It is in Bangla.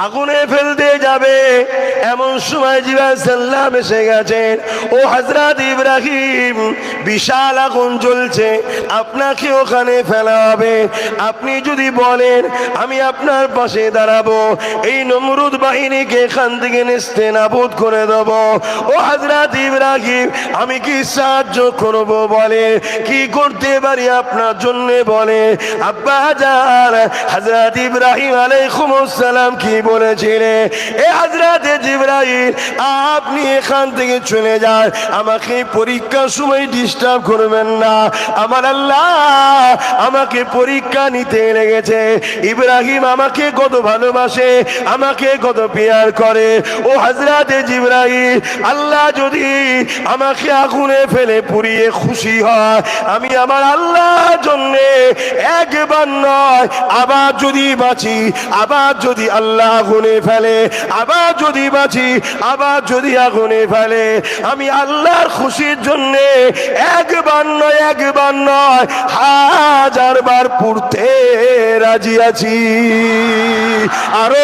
আগুনে ফেলতে যাবে এমন সময় জিবরাইল সাল্লাম এসে গেছেন। ও হযরত ইব্রাহিম, বিশাল আগুন জ্বলছে, আপনাকে ওখানে ফেলা হবে। আপনি যদি বলেন আমি আপনার পাশে দাঁড়াবো, এই নমরুদ বাহিনীকে এখান থেকে নেস্তেনাবুদ করে দেব। ও হযরত ইব্রাহিম, আমি কি সাহায্য করব বলে, কি করতে পারি আপনার জন্য বলে। আব্বা জান হযরত ইব্রাহিম আলাইহিস সালাম কি বলেছিলেন, এ হযরত জিবরাইল, আপনি এখান থেকে চলে যান, আমাকে পরীক্ষার সময় ডিস্টার্ব করবেন না। আমার আল্লাহ আমাকে পরীক্ষা নিতে লেগেছে। ইব্রাহিম আমাকে কত ভালোবাসে, আমাকে কত প্যার করে। ও হযরত জিবরাইল, আল্লাহ যদি আমাকে আগুনে ফেলে পুড়িয়ে খুশি হয়, আমি আমার আল্লাহর জন্য একবার নয় আবার যদি বাঁচি, আবার যদি আল্লাহ আগুনে ফেলে, আবার যদি বাঁচি, আবার যদি আগুনে ফেলে, আমি আল্লাহর খুশির জন্য একবার নয় 1000 বার পুড়তে রাজি আছি। আরো